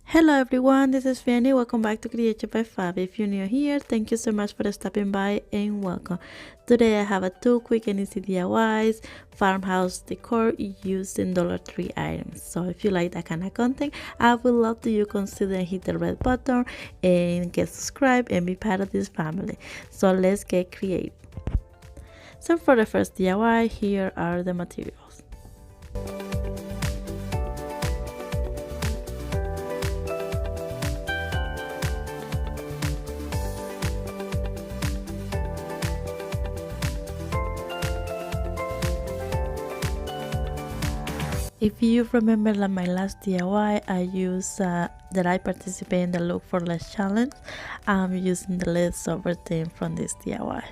Hello everyone, this is Fanny. Welcome back to Creative by Fab. If you're new here, thank you so much for stopping by and welcome. Today I have two quick and easy DIYs, farmhouse decor using Dollar Tree items. So if you like that kind of content, I would love to you consider hit the red button and get subscribed and be part of this family. So let's get creative. So for the first DIY, here are the materials. If you remember my last DIY, I used that I participate in the Look for Less challenge. I'm using the leftover theme from this DIY.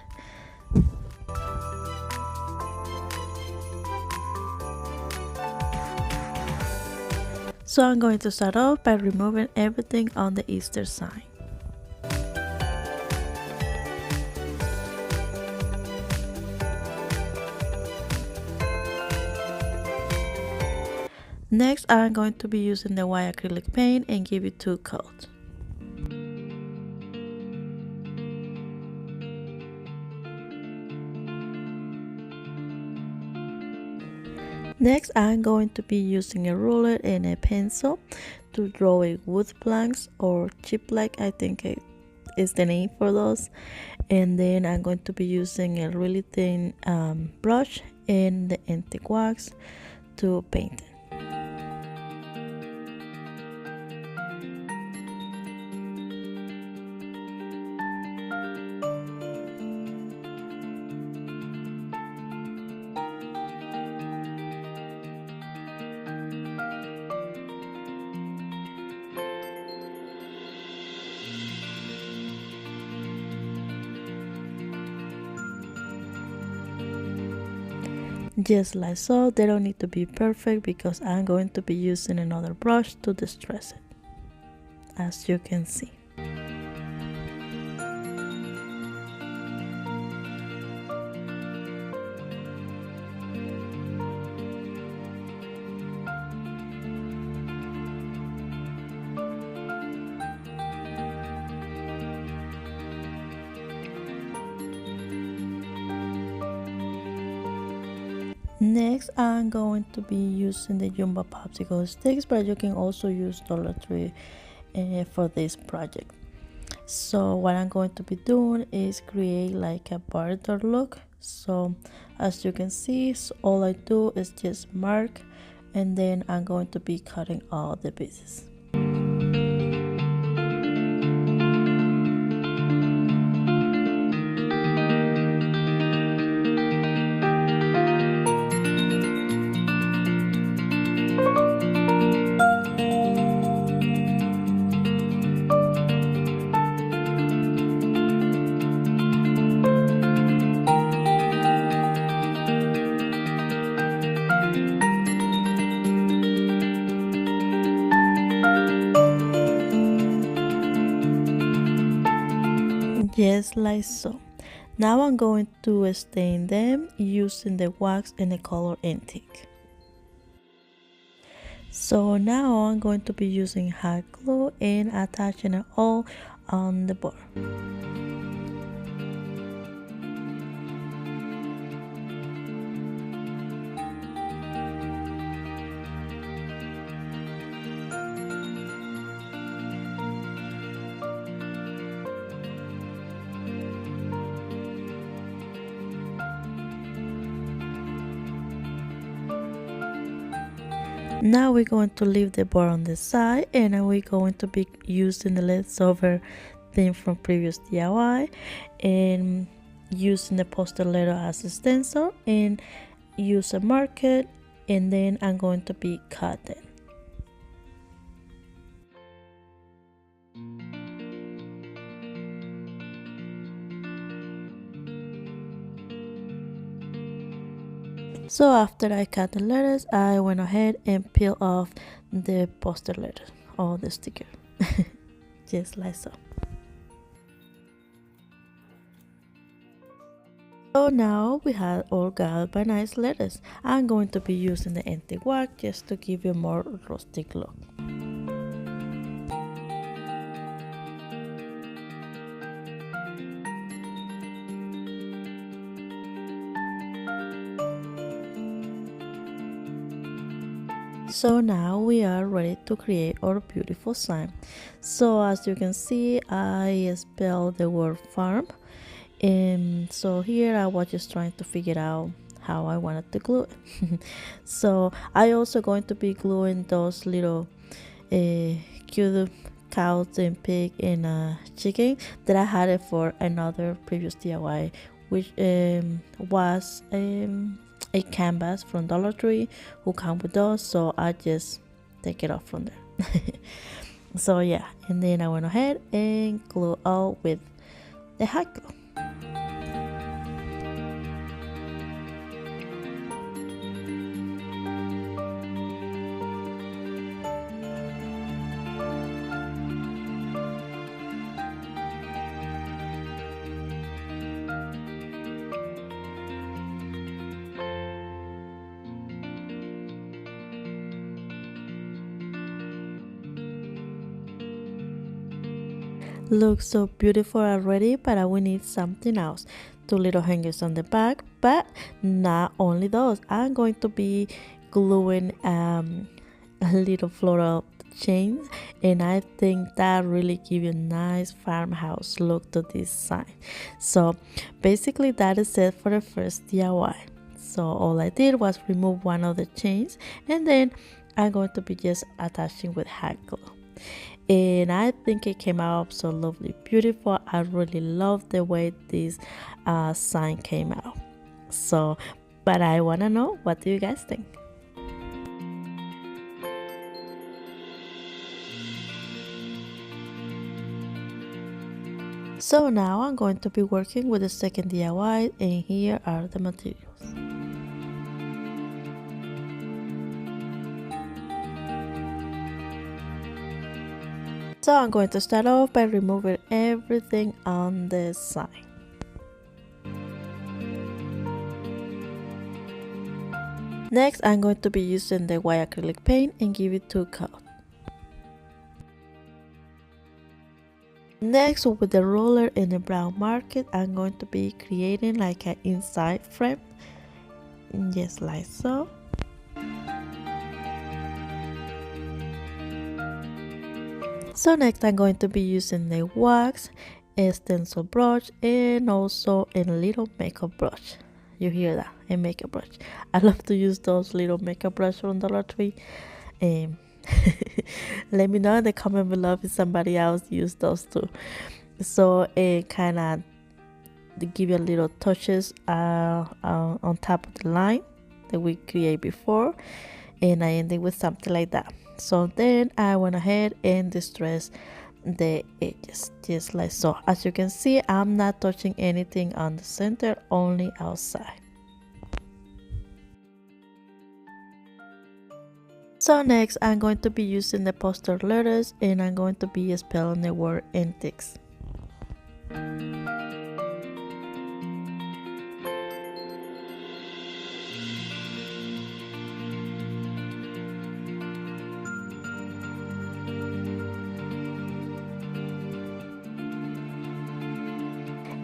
So I'm going to start off by removing everything on the Easter sign. Next, I'm going to be using the white acrylic paint and give it 2 coats. Next, I'm going to be using a ruler and a pencil to draw a wood planks or chiplike, I think it is the name for those. And then I'm going to be using a really thin brush and the antique wax to paint it. Just like so. They don't need to be perfect because I'm going to be using another brush to distress it, as you can see. Next, I'm going to be using the Jumbo Popsicle sticks, but you can also use Dollar Tree for this project. So what I'm going to be doing is create like a border look. So as you can see, so all I do is just mark, and then I'm going to be cutting all the pieces. Just like so. Now I'm going to stain them using the wax and the color antique. So now I'm going to be using hot glue and attaching it all on the board. Now we're going to leave the board on the side, and we're going to be using the leftover theme from previous DIY and using the poster letter as a stencil and use a marker, and then I'm going to be cutting. So after I cut the letters, I went ahead and peel off the poster letter or the sticker, just like so. So now we have all galvanized letters. I'm going to be using the antique wax just to give you a more rustic look. So now we are ready to create our beautiful sign. So as you can see, I spelled the word farm, and so here I was just trying to figure out how I wanted to glue it. So I also going to be gluing those little cute cows and pig and chicken that I had it for another previous DIY, which was a canvas from Dollar Tree who come with those, so I just take it off from there. So yeah, and then I went ahead and glue all with the hot glue. Looks so beautiful already, but I will need something else. 2 little hangers on the back, but not only those. I'm going to be gluing a little floral chains, and I think that really give you a nice farmhouse look to this sign. So basically that is it for the first DIY. So all I did was remove one of the chains, and then I'm going to be just attaching with hot glue. And I think it came out so lovely, beautiful. I really love the way this sign came out. So, but I want to know, what do you guys think? So now I'm going to be working with the second DIY, and here are the materials. So I'm going to start off by removing everything on the sign. Next, I'm going to be using the white acrylic paint and give it 2 coats. Next, with the roller and the brown marker, I'm going to be creating like an inside frame, just like so. So next I'm going to be using the wax, a stencil brush, and also a little makeup brush. You hear that? A makeup brush. I love to use those little makeup brushes from Dollar Tree. Let me know in the comment below if somebody else used those too. So it kind of give you a little touches on top of the line that we create before, and I ended with something like that. So then I went ahead and distressed the edges just like so. As you can see, I'm not touching anything on the center, only outside. So next I'm going to be using the PostersLetters, and I'm going to be spelling the word antiques.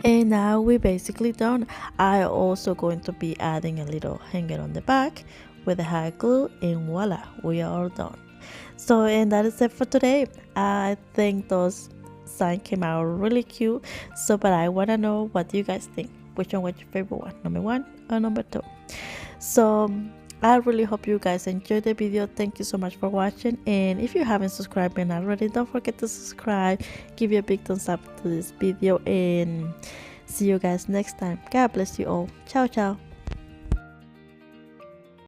And now we're basically done. I also going to be adding a little hanger on the back with the hot glue, and voila, we are all done. So, and that is it for today. I think those signs came out really cute. So, but I want to know, what do you guys think? Which one was your favorite one? Number 1 or number 2? So I really hope you guys enjoyed the video. Thank you so much for watching, and if you haven't subscribed already, don't forget to subscribe, give you a big thumbs up to this video, and see you guys next time. God bless you all. Ciao ciao.